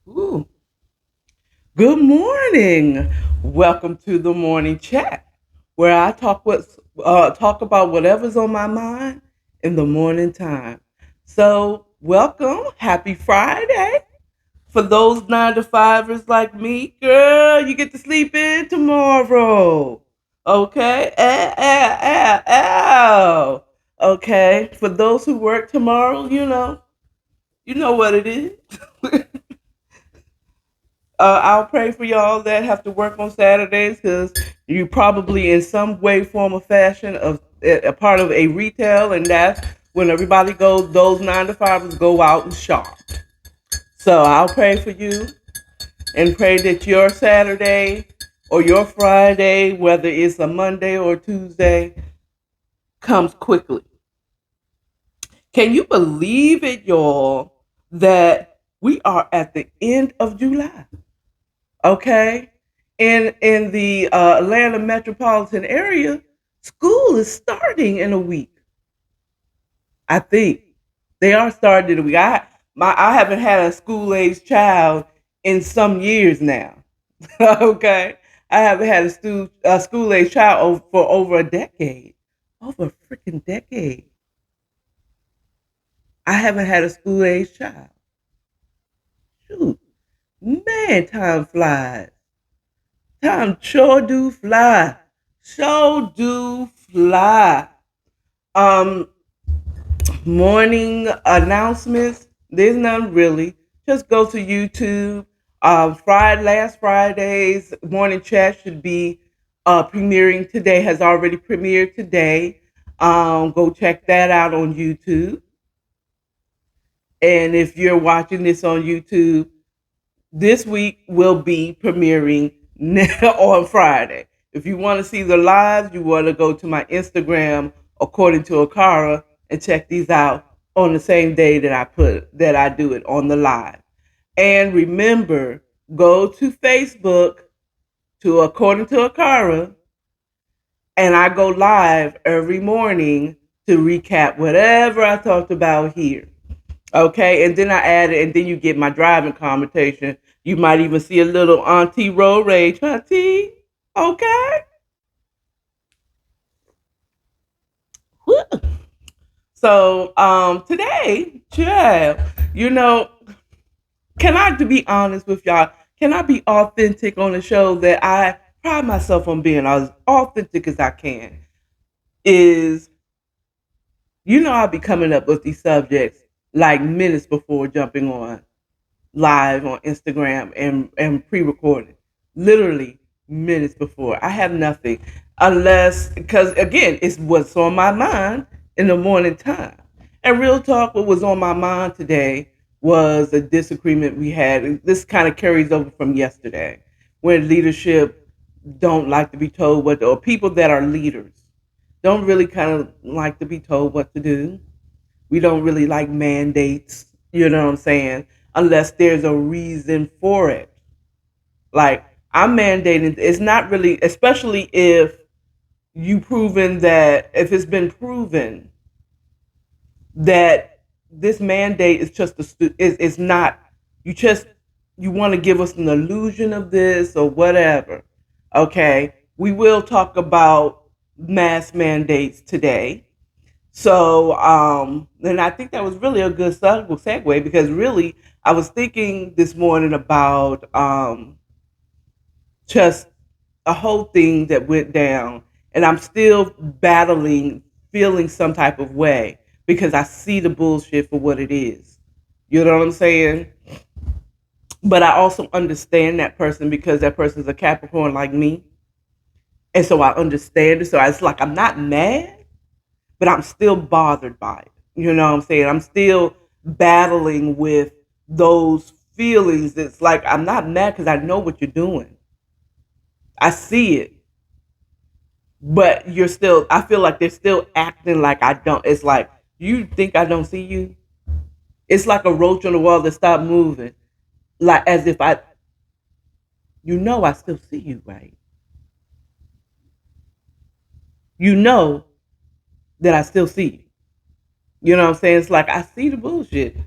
Ooh. Good morning. Welcome to the morning chat, where I talk about whatever's on my mind in the morning time. So, welcome. Happy Friday. For those 9 to 5ers like me, girl, you get to sleep in tomorrow. Okay? Ow, ow, ow. Okay. For those who work tomorrow, you know what it is. I'll pray for y'all that have to work on Saturdays because you probably, in some way, form, or fashion, of a part of a retail, and that's when everybody goes. Those 9 to 5ers go out and shop. So I'll pray for you and pray that your Saturday or your Friday, whether it's a Monday or Tuesday, comes quickly. Can you believe it, y'all, that we are at the end of July? Okay, in the Atlanta metropolitan area, school is starting in a week. I think they are starting in a week. I haven't had a school age child in some years now. Okay, I haven't had a school age child for over a decade, over a freaking decade. I haven't had a school age child. Shoot, man, time flies. Time sure do fly. Sure do fly. Um, Morning announcements. There's none really. Just go to YouTube. Last Friday's morning chat should be premiering today. Has already premiered today. Go check that out on YouTube. And if you're watching this on YouTube, this week will be premiering on Friday. If you want to see the lives, you want to go to my Instagram, according to Akara, and check these out on the same day that I do it on the live. And remember, go to Facebook to according to Akara, and I go live every morning to recap whatever I talked about here. Okay, and then I add it, and then you get my driving commentation. You might even see a little Auntie road rage, Auntie. Okay. Woo. So today, child, you know, can I to be honest with y'all? Can I be authentic on the show that I pride myself on being as authentic as I can? Is I'll be coming up with these subjects like minutes before jumping on live on Instagram and pre-recorded, literally minutes before. I have nothing unless, because again, it's what's on my mind in the morning time. And real talk, what was on my mind today was a disagreement we had. This kind of carries over from yesterday, when leadership don't like to be told what, or people that are leaders don't really kind of like to be told what to do. We don't really like mandates, you know what I'm saying? Unless there's a reason for it. Like, I'm mandating, it's not really, especially if it's been proven that this mandate is just is not, you just, you want to give us an illusion of this or whatever. Okay. We will talk about mass mandates today. So, and I think that was really a good segue, because really, I was thinking this morning about just a whole thing that went down, and I'm still battling, feeling some type of way because I see the bullshit for what it is. You know what I'm saying? But I also understand that person because that person's a Capricorn like me, and so I understand it. So it's like I'm not mad, but I'm still bothered by it. You know what I'm saying? I'm still battling with those feelings. It's like I'm not mad because I know what you're doing. I see it, but you're still. I feel like they're still acting like I don't. It's like, you think I don't see you. It's like a roach on the wall that stopped moving, like as if I still see you, right? You know that I still see you. You know what I'm saying? It's like I see the bullshit.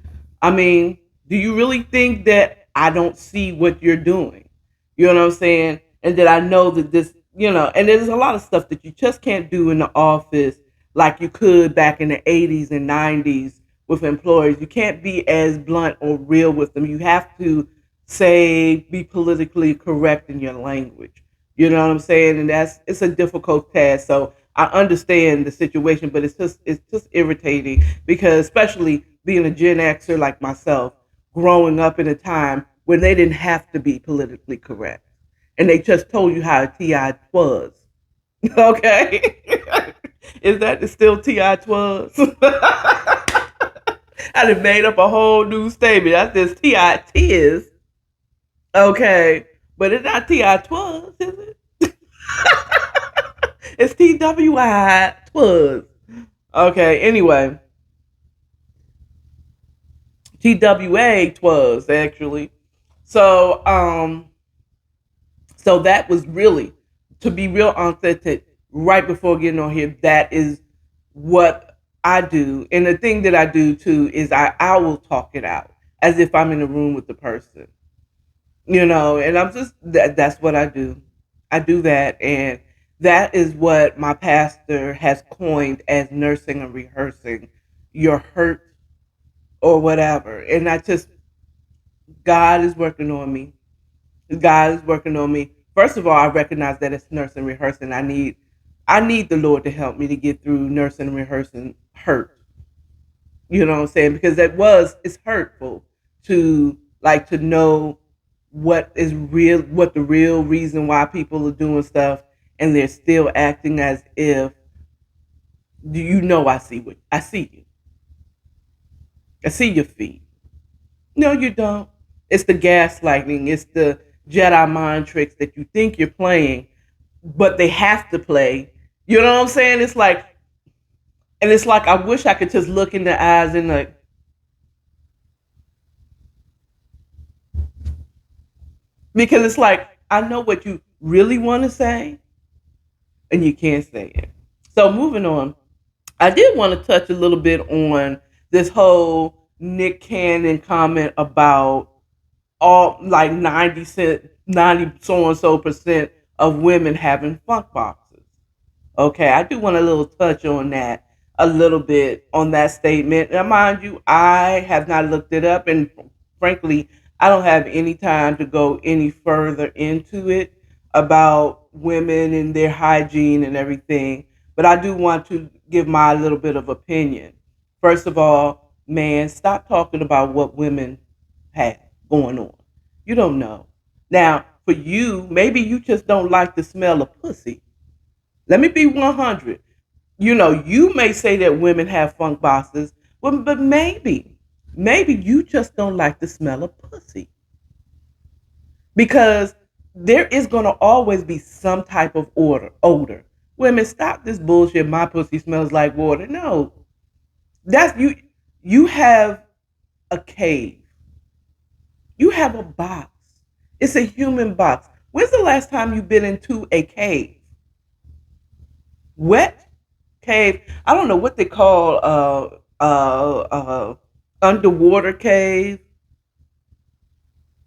I mean, do you really think that I don't see what you're doing. You know what I'm saying? And that I know that this, and there's a lot of stuff that you just can't do in the office like you could back in the 80s and 90s with employees. You can't be as blunt or real with them. You have to be politically correct in your language. You know what I'm saying? And it's a difficult task. So I understand the situation, but it's just irritating because especially being a Gen Xer like myself, growing up in a time when they didn't have to be politically correct. And they just told you how a TI was. Okay? Is that still TI was? I done made up a whole new statement. That's just TI is. Okay. But it's not TI was, is it? It's TWI was. Okay, anyway. TWA was actually. So so that was really, to be real authentic, right before getting on here, that is what I do. And the thing that I do too is I will talk it out as if I'm in a room with the person. And I'm just that's what I do. I do that, and that is what my pastor has coined as nursing and rehearsing your hurt or whatever. And I just God is working on me. God is working on me. First of all, I recognize that it's nursing and rehearsing. I need the Lord to help me to get through nursing and rehearsing hurt. You know what I'm saying? Because it's hurtful to to know what the real reason why people are doing stuff, and they're still acting as if, do you know, I see you. I see your feet. No, you don't. It's the gaslighting. It's the Jedi mind tricks that you think you're playing, but they have to play. You know what I'm saying? It's like I wish I could just look in the eyes and because it's like I know what you really want to say, and you can't say it. So moving on, I did want to touch a little bit on this whole Nick Cannon comment about all like 90 so and so percent of women having funk boxes. Okay, I do want a little touch on that a little bit on that statement. Now, mind you, I have not looked it up, and frankly, I don't have any time to go any further into it about women and their hygiene and everything. But I do want to give my little bit of opinion. First of all, man, stop talking about what women have going on. You don't know. Now, for you, maybe you just don't like the smell of pussy. Let me be 100. You may say that women have funk boxes, but maybe you just don't like the smell of pussy because there is going to always be some type of odor. Women, stop this bullshit. My pussy smells like water. No, that's you. You have a cave. You have a box. It's a human box. When's the last time you've been into a cave? Wet cave. I don't know what they call underwater cave.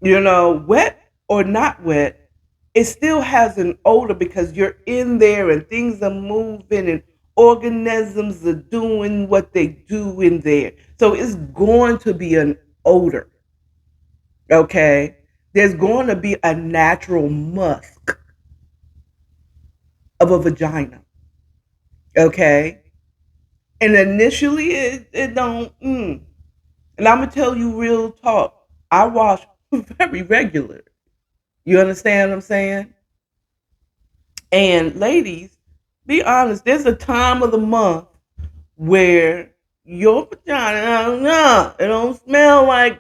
Wet or not wet, it still has an odor because you're in there and things are moving and organisms are doing what they do in there. So it's going to be an odor. Okay. There's going to be a natural musk of a vagina. Okay. And initially it don't. And I'm gonna tell you real talk. I wash very regular. You understand what I'm saying? And ladies, be honest. There's a time of the month where your vagina, it don't smell like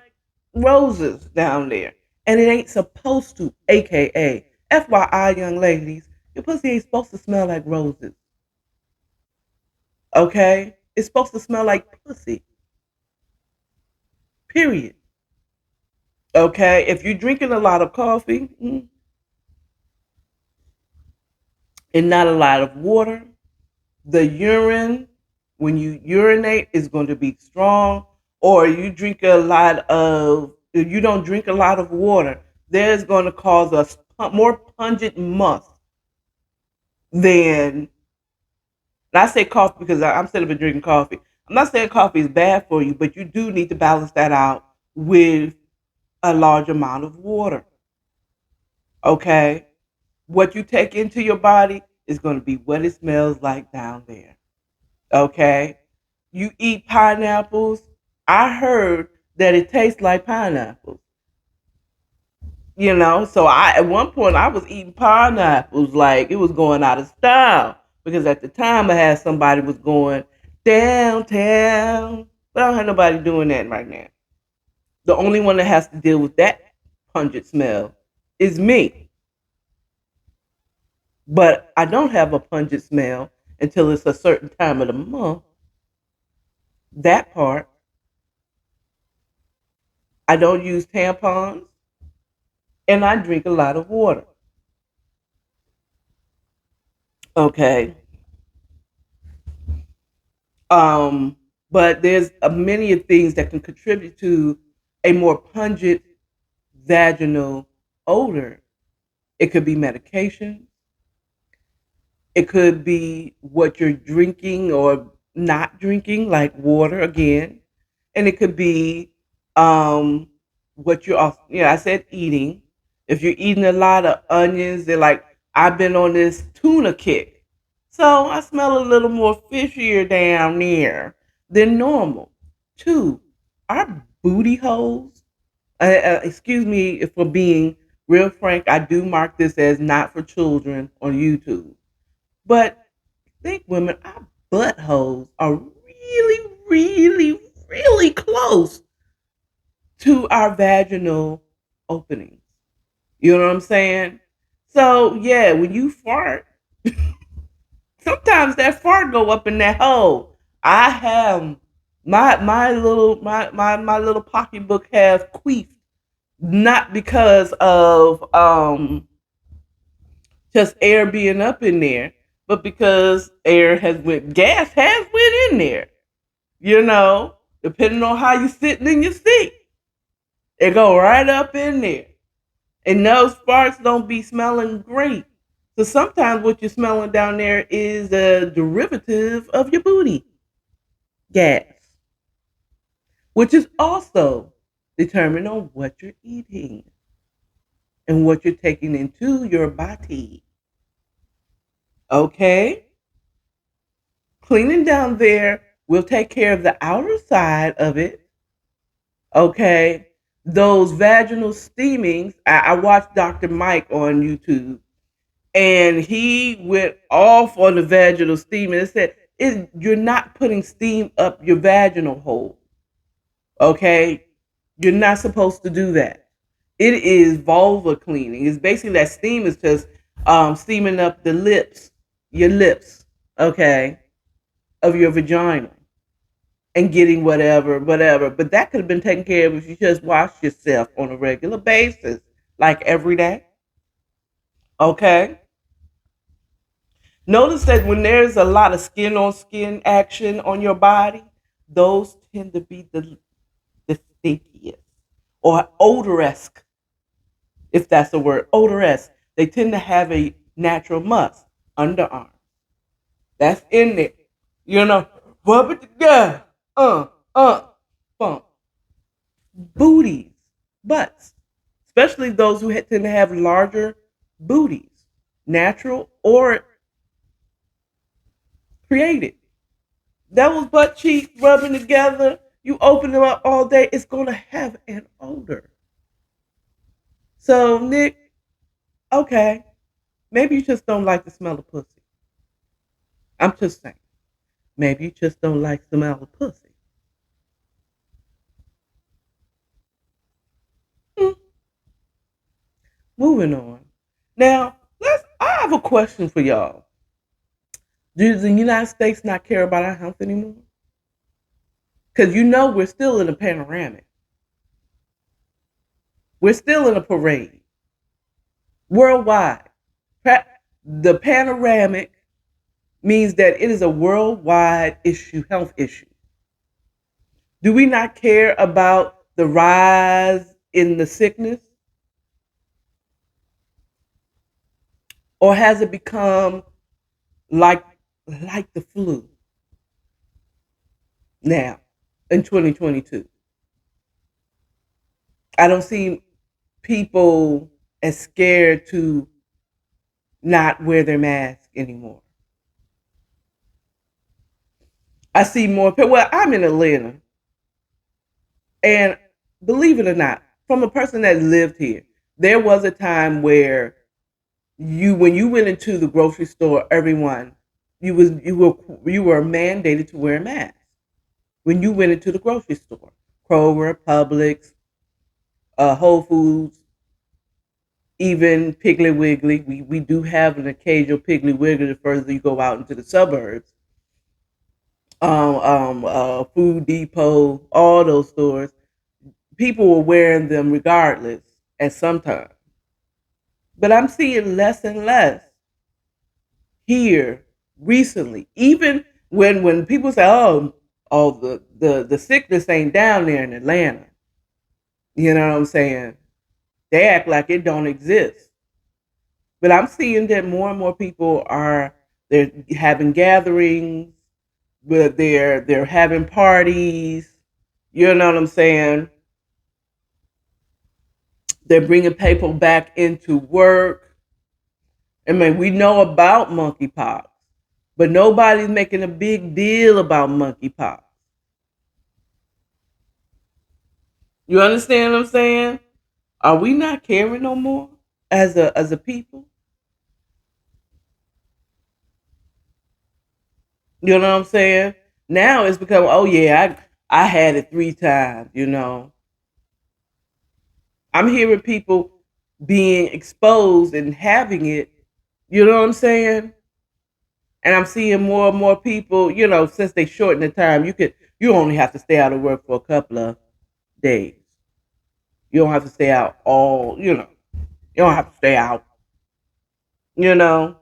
roses down there, and it ain't supposed to. AKA, FYI, young ladies, your pussy ain't supposed to smell like roses. Okay, it's supposed to smell like pussy. Period. Okay, if you're drinking a lot of coffee and not a lot of water, the urine, when you urinate, is going to be strong. Or you drink a lot of if you don't drink a lot of water, there's going to cause a more pungent must than, and I say coffee because I'm still been drinking coffee. I'm not saying coffee is bad for you, but you do need to balance that out with a large amount of water. Okay? What you take into your body is going to be what it smells like down there. Okay? You eat pineapples. I heard that it tastes like pineapples. So I at one point I was eating pineapples like it was going out of style because at the time I had somebody was going downtown, but I don't have nobody doing that right now. The only one that has to deal with that pungent smell is me. But I don't have a pungent smell until it's a certain time of the month. That part. I don't use tampons and I drink a lot of water. Okay. Um, but there's many things that can contribute to a more pungent vaginal odor. It could be medication. It could be what you're drinking or not drinking, like water again. And it could be um, what you're off. I said eating. If you're eating a lot of onions, they're like, I've been on this tuna kick. So I smell a little more fishier down there than normal. Two, our booty holes. Excuse me for being real frank. I do mark this as not for children on YouTube. But think, women, our buttholes are really, really, really close to our vaginal openings. You know what I'm saying? So yeah, when you fart, sometimes that fart go up in that hole. I have my little pocketbook have queefed, not because of just air being up in there, but because gas has went in there. You know, depending on how you sitting in your seat, it go right up in there. And those farts don't be smelling great. So sometimes what you're smelling down there is a derivative of your booty gas, which is also determined on what you're eating and what you're taking into your body. Okay? Cleaning down there will take care of the outer side of it. Okay? Those vaginal steamings, I watched Dr. Mike on YouTube and he went off on the vaginal steam and said, you're not putting steam up your vaginal hole. Okay? You're not supposed to do that. It is vulva cleaning. It's basically that steam is just steaming up the lips, your lips, okay, of your vagina and getting whatever. But that could have been taken care of if you just wash yourself on a regular basis, like every day. Okay? Notice that when there's a lot of skin on skin action on your body, those tend to be the stinkiest or odorous, if that's a word, odorous. They tend to have a natural must. Underarm. That's in there. Rub it together. Uh, uh, bump. Booties, butts, especially those who tend to have larger booties, natural or created. Those butt cheeks rubbing together, you open them up all day, it's going to have an odor. So, Nick, okay, maybe you just don't like the smell of pussy. I'm just saying. Maybe you just don't like the smell of pussy. Hmm. Moving on. Now, I have a question for y'all. Does the United States not care about our health anymore? Because we're still in a panoramic. We're still in a parade. Worldwide. The panoramic means that it is a worldwide issue, health issue. Do we not care about the rise? in the sickness, or has it become like like the flu now in 2022? I don't see people as scared to not wear their mask anymore. I see more people. Well, I'm in Atlanta, and believe it or not, from a person that lived here, there was a time where when you went into the grocery store, everyone you were mandated to wear a mask when you went into the grocery store. Kroger, Publix, Whole Foods, even Piggly Wiggly. We do have an occasional Piggly Wiggly the further you go out into the suburbs. Food Depot, all those stores. People were wearing them regardless at some time. But I'm seeing less and less here recently. Even when people say, "Oh, the sickness ain't down there in Atlanta," you know what I'm saying? They act like it don't exist. But I'm seeing that more and more people they're having gatherings, but they're having parties. You know what I'm saying? They're bringing people back into work. I mean, we know about monkeypox, but nobody's making a big deal about monkeypox. You understand what I'm saying? Are we not caring no more as a people? You know what I'm saying? Now it's become, oh yeah, I had it 3 times. I'm hearing people being exposed and having it. You know what I'm saying? And I'm seeing more and more people. Since they shorten the time, you only have to stay out of work for a couple of days. You don't have to stay out all. You don't have to stay out. You know,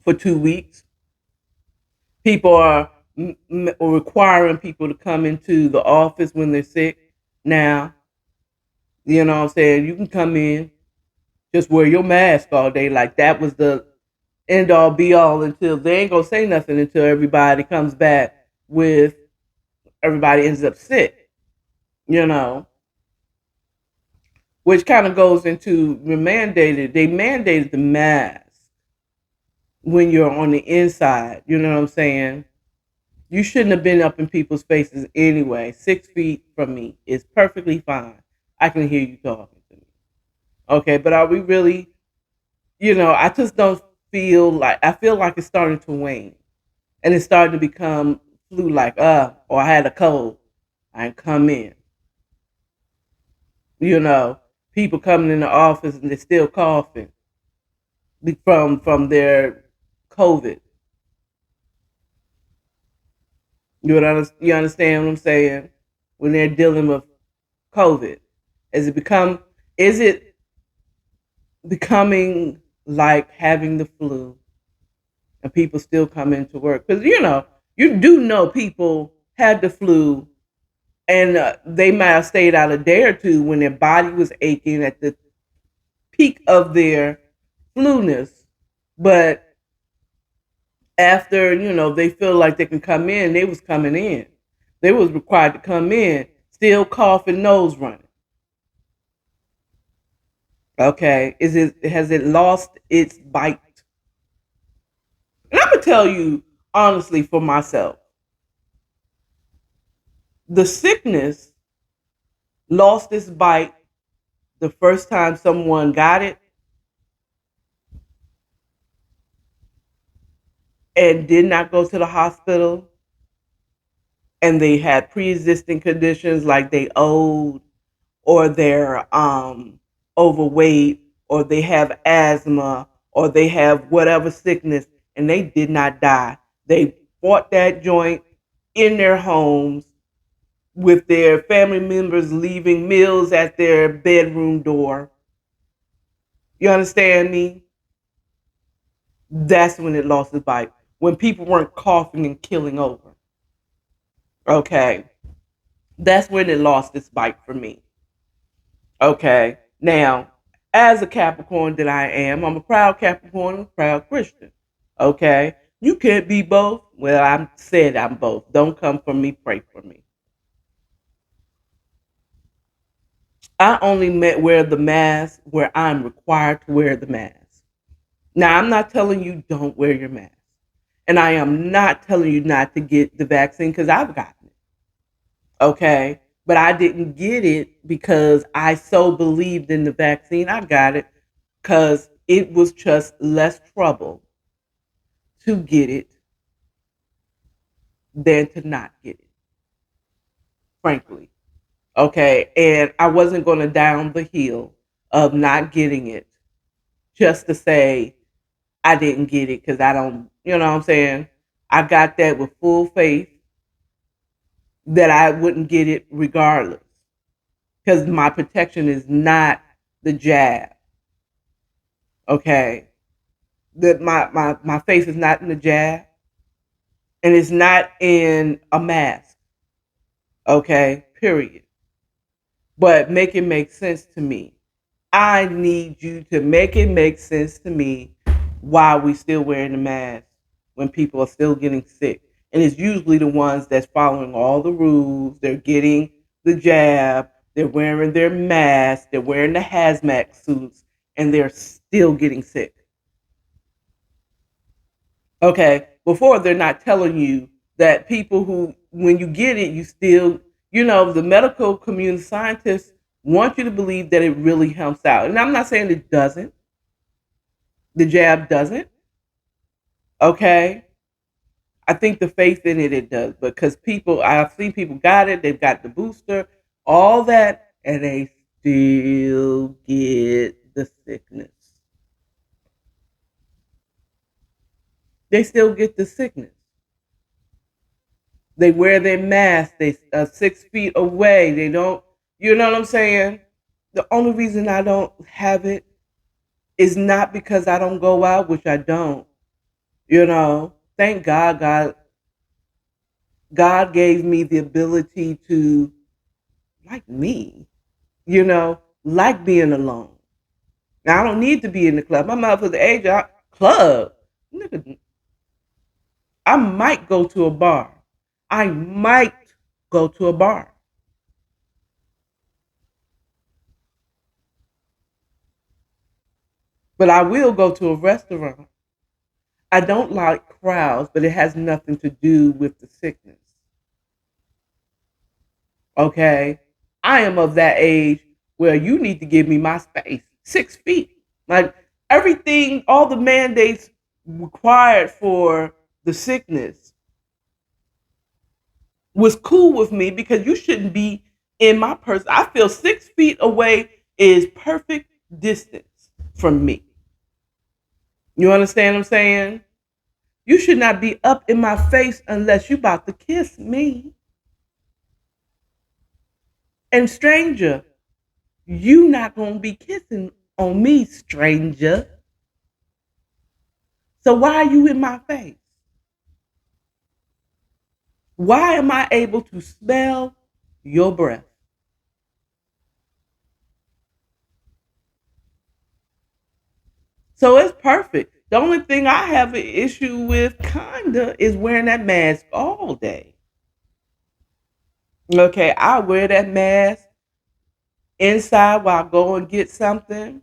for 2 weeks. People are requiring people to come into the office when they're sick now. You know what I'm saying? You can come in, just wear your mask all day. Like that was the end all be all until they ain't gonna say nothing until everybody comes back with everybody ends up sick, you know, which kind of goes into they mandated the mask when you're on the inside, you know what I'm saying? You shouldn't have been up in people's faces anyway. 6 feet from me is perfectly fine. I can hear you talking to me. Okay, but are we really, I just don't I feel like it's starting to wane. And it's starting to become flu like, or I had a cold. I come in. You know, people coming in the office and they're still coughing from their COVID. You understand what I'm saying? When they're dealing with COVID, is it become is it becoming like having the flu and people still come into work? Because you do know people had the flu and they might have stayed out a day or two when their body was aching at the peak of their flu-ness, but after they feel like they can come in, they was coming in. They was required to come in, still coughing, nose running. Okay, has it lost its bite? And I'm gonna tell you honestly for myself, the sickness lost its bite the first time someone got it and did not go to the hospital and they had pre-existing conditions like they owed or they're overweight or they have asthma or they have whatever sickness and they did not die. They fought that joint in their homes with their family members leaving meals at their bedroom door. You understand me? That's when it lost its bite. When people weren't coughing and killing over. Okay. That's when it lost its bite for me. Okay. Now, as a Capricorn that I am, I'm a proud Capricorn and a proud Christian. Okay. You can't be both. Well, I said I'm both. Don't come for me, pray for me. I only wear the mask where I'm required to wear the mask. Now, I'm not telling you don't wear your mask. And I am not telling you not to get the vaccine because I've gotten it. Okay. But I didn't get it because I so believed in the vaccine. I got it because it was just less trouble to get it than to not get it, frankly. Okay. And I wasn't going to down the hill of not getting it just to say I didn't get it because I don't, you know what I'm saying? I got that with full faith that I wouldn't get it regardless because my protection is not the jab. Okay. That my face is not in the jab and it's not in a mask. Okay. Period. But make it make sense to me. I need you to make it make sense to me why we still wearing the mask when people are still getting sick. And it's usually the ones that's following all the rules. They're getting the jab. They're wearing their mask. They're wearing the hazmat suits, and they're still getting sick. Okay. Before they're not telling you that people who, when you get it, you still, the medical community scientists want you to believe that it really helps out. And I'm not saying it doesn't. The jab doesn't. Okay. I think the faith in it does because I've seen people got it, they've got the booster, all that, and they still get the sickness. They still get the sickness. They wear their mask. They are 6 feet away. They don't. You know what I'm saying? The only reason I don't have it is not because I don't go out, which I don't. Thank God. God gave me the ability to like me. Like being alone. Now I don't need to be in the club. I'm out for the age of club. Nigga, I might go to a bar. I might go to a bar. But I will go to a restaurant. I don't like crowds, but it has nothing to do with the sickness. Okay? I am of that age where you need to give me my space. 6 feet. Like everything, all the mandates required for the sickness was cool with me because you shouldn't be in my person. I feel 6 feet away is perfect distance from me. You understand what I'm saying? You should not be up in my face unless you about to kiss me. And stranger, you not gonna be kissing on me, stranger. So why are you in my face? Why am I able to smell your breath? So it's perfect. The only thing I have an issue with, kinda, is wearing that mask all day. Okay, I wear that mask inside while I go and get something.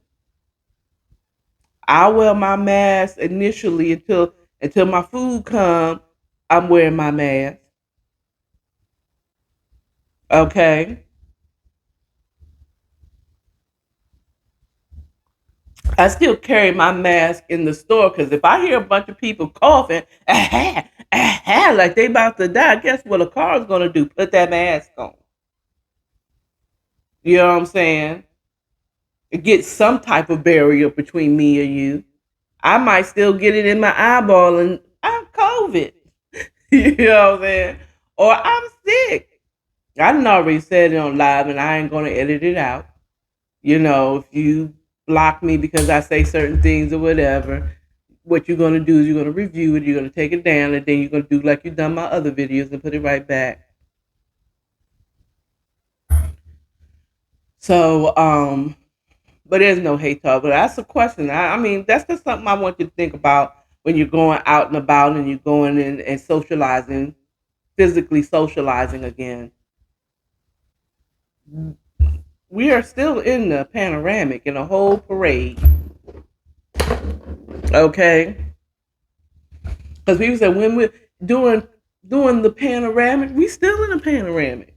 I wear my mask initially until my food comes. I'm wearing my mask. Okay. I still carry my mask in the store because if I hear a bunch of people coughing, like they about to die, guess what a car is gonna do? Put that mask on. You know what I'm saying? It gets some type of barrier between me and you. I might still get it in my eyeball and I'm COVID. You know what I'm saying? Or I'm sick. I done already said it on live and I ain't gonna edit it out. If you block me because I say certain things or whatever, what you're gonna do is you're gonna review it, you're gonna take it down, and then you're gonna do like you've done my other videos and put it right back. So, but there's no hate talk. But that's a question. I mean, that's just something I want you to think about when you're going out and about and you're going in and socializing, physically socializing again. We are still in the panoramic in a whole parade. Okay, because people said when we're doing doing the panoramic, we still in a panoramic.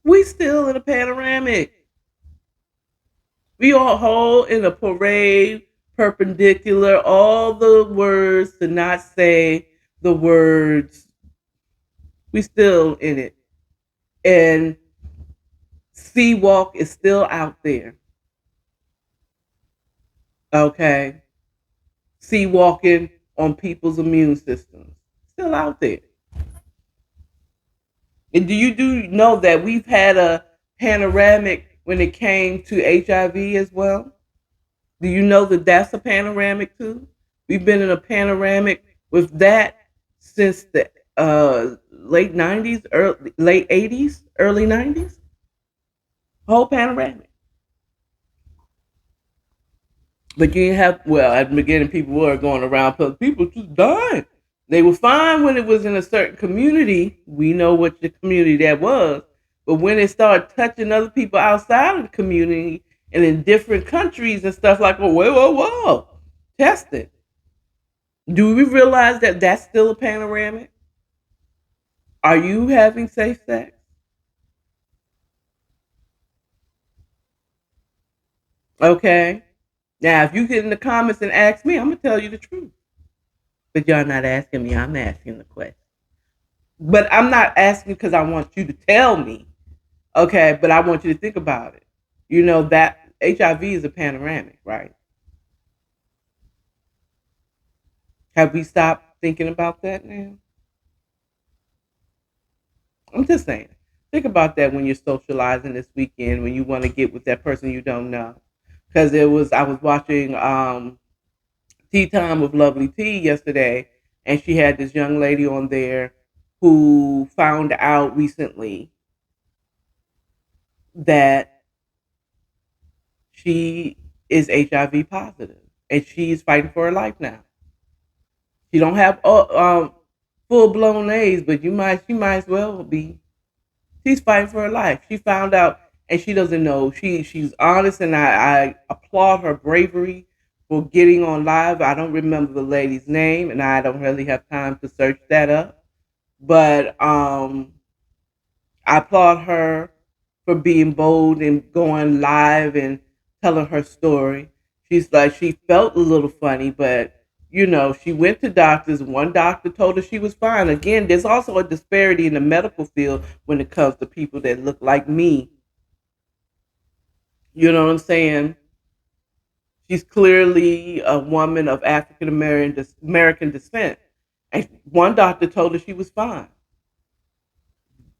We still in a panoramic. We are whole in a parade, perpendicular. All the words to not say the words. We still in it, and sea walk is still out there. Okay, sea walking on people's immune systems still out there. And do know that we've had a panoramic when it came to HIV as well? Do you know that that's a panoramic too? We've been in a panoramic with that since the late '90s, late '80s, early '90s. Whole panoramic. But you didn't have, well, at the beginning, people were going around, but people just died. They were fine when it was in a certain community. We know what the community that was. But when it started touching other people outside of the community and in different countries and stuff like, oh, whoa, whoa, whoa, test it. Do we realize that that's still a panoramic? Are you having safe sex? Okay. Now, if you get in the comments and ask me, I'm going to tell you the truth. But y'all not asking me, I'm asking the question. But I'm not asking because I want you to tell me, okay? But I want you to think about it. You know that HIV is a panoramic, right? Have we stopped thinking about that now? I'm just saying. Think about that when you're socializing this weekend, when you want to get with that person you don't know. Because I was watching Tea Time with Lovely Tea yesterday, and she had this young lady on there who found out recently that she is HIV positive, and she's fighting for her life now. She don't have full blown AIDS, but she might as well be. She's fighting for her life. She found out, and she doesn't know. She's honest, and I applaud her bravery for getting on live. I don't remember the lady's name, and I don't really have time to search that up. But I applaud her for being bold and going live and telling her story. She's like, she felt a little funny, but she went to doctors. One doctor told her she was fine. Again, there's also a disparity in the medical field when it comes to people that look like me. You know what I'm saying? She's clearly a woman of African American descent. And one doctor told her she was fine.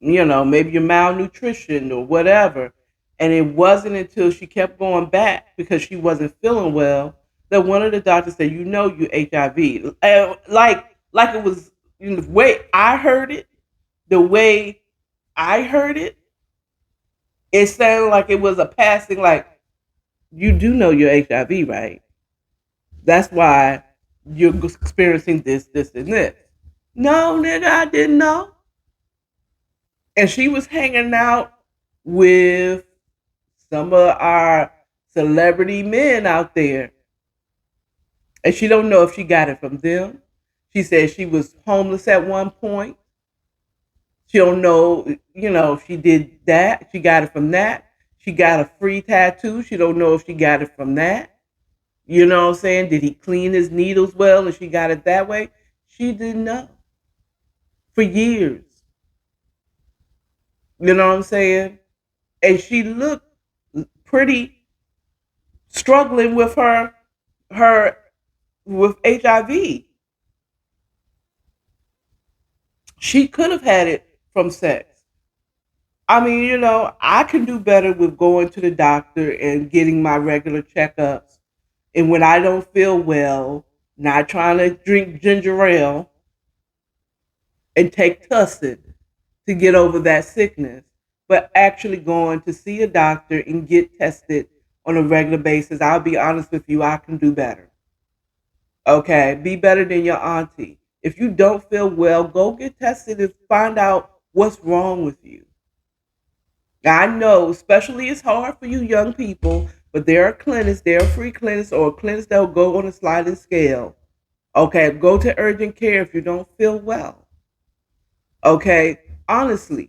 Maybe your malnutrition or whatever. And it wasn't until she kept going back because she wasn't feeling well that one of the doctors said, you HIV. Like it was the way I heard it, the way I heard it, it sounded like it was a passing, like, you do know you're HIV, right? That's why you're experiencing this, and this. No, nigga, I didn't know. And she was hanging out with some of our celebrity men out there. And she don't know if she got it from them. She said she was homeless at one point. She don't know, if she did that. She got it from that. She got a free tattoo. She don't know if she got it from that. You know what I'm saying? Did he clean his needles well and she got it that way? She didn't know. For years. You know what I'm saying? And she looked pretty struggling with her with HIV. She could have had it from sex. I mean, I can do better with going to the doctor and getting my regular checkups. And when I don't feel well, not trying to drink ginger ale and take tussin to get over that sickness. but actually going to see a doctor and get tested on a regular basis. I'll be honest with you, I can do better. Okay, be better than your auntie. If you don't feel well, go get tested and find out what's wrong with you. I know, especially it's hard for you young people, but there are free clinics or clinics that will go on a sliding scale. Okay, go to urgent care if you don't feel well. Okay, honestly,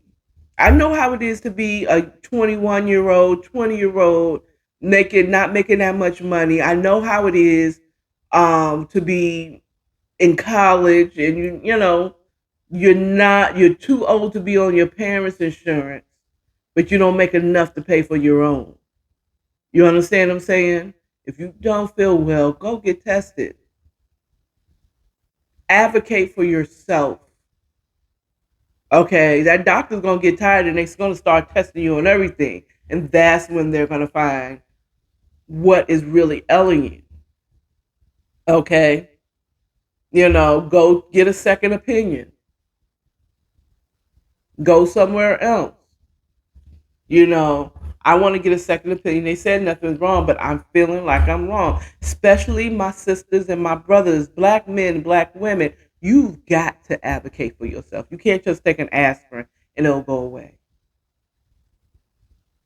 I know how it is to be a 21-year-old, 20-year-old, making not making that much money. I know how it is to be in college and you're too old to be on your parents' insurance, but you don't make enough to pay for your own. You understand what I'm saying? If you don't feel well, go get tested. Advocate for yourself. Okay, that doctor's gonna get tired and they're gonna start testing you on everything. And that's when they're gonna find what is really ailing you. Okay. Go get a second opinion. Go somewhere else. You know, I want to get a second opinion. They said nothing's wrong, but I'm feeling like I'm wrong. Especially my sisters and my brothers, black men, black women. You've got to advocate for yourself. You can't just take an aspirin and it'll go away.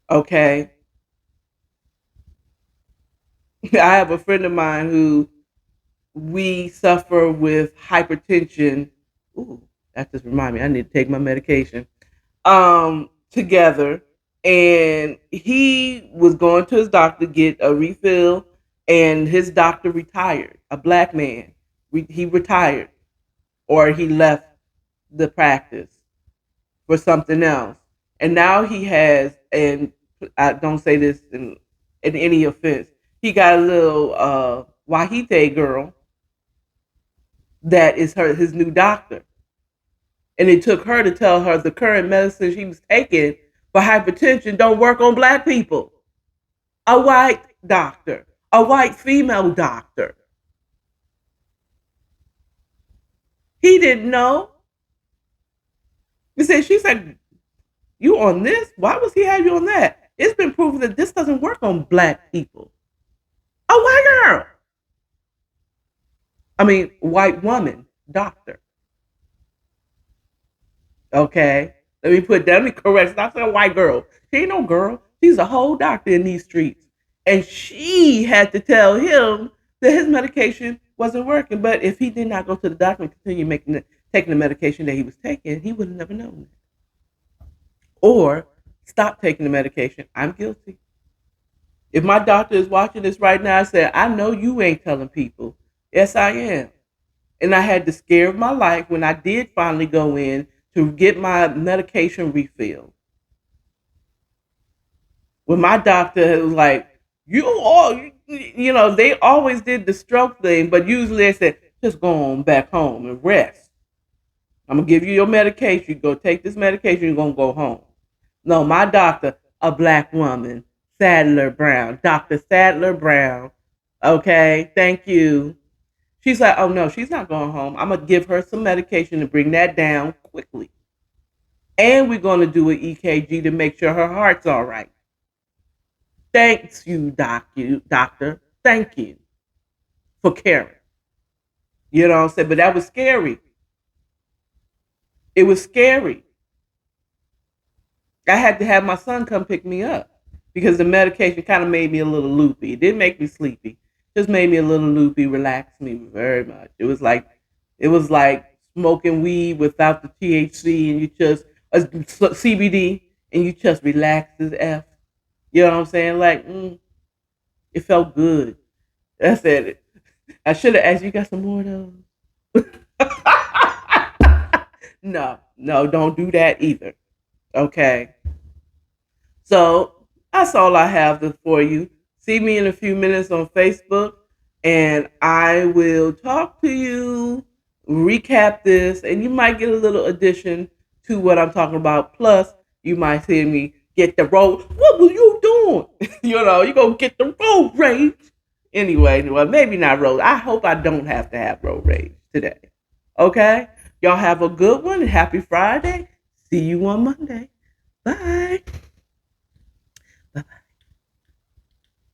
Okay. I have a friend of mine who we suffer with hypertension. Ooh, that just reminded me. I need to take my medication. Together, and he was going to his doctor to get a refill, and his doctor retired. A black man, he retired, or he left the practice for something else, and now he has. And I don't say this in any offense. He got a little Wahite girl that is his new doctor. And it took her to tell her the current medicine she was taking for hypertension don't work on black people. A white doctor, a white female doctor. He didn't know. She said, you on this? Why was he have you on that? It's been proven that this doesn't work on black people. A white girl. I mean, white woman, doctor. Okay. Let me correct. It's not a white girl. She ain't no girl. She's a whole doctor in these streets. And she had to tell him that his medication wasn't working. But if he did not go to the doctor and continue taking the medication that he was taking, he would have never known that. Or stop taking the medication. I'm guilty. If my doctor is watching this right now, I said, I know you ain't telling people. Yes, I am. And I had the scare of my life when I did finally go in to get my medication refilled. When my doctor was like, they always did the stroke thing, but usually they said, just go on back home and rest. I'm going to give you your medication. You go take this medication, you're going to go home. No, my doctor, a black woman, Sadler Brown, Dr. Sadler Brown. Okay, thank you. She's like, oh no, she's not going home. I'm going to give her some medication to bring that down quickly. And we're going to do an EKG to make sure her heart's all right. Thanks you, doctor. Thank you for caring. You know what I'm saying? But that was scary. It was scary. I had to have my son come pick me up because the medication kind of made me a little loopy. It didn't make me sleepy. Just made me a little loopy, relaxed me very much. It was like smoking weed without the THC and you just CBD and you just relax as F. You know what I'm saying? It felt good. That's it. I should have asked you, got some more of those? No, don't do that either. Okay. So that's all I have for you. See me in a few minutes on Facebook, and I will talk to you, recap this, and you might get a little addition to what I'm talking about. Plus, you might see me get the road. What were you doing? You're going to get the road rage. Anyway, well, maybe not road. I hope I don't have to have road rage today. Okay? Y'all have a good one. Happy Friday. See you on Monday. Bye.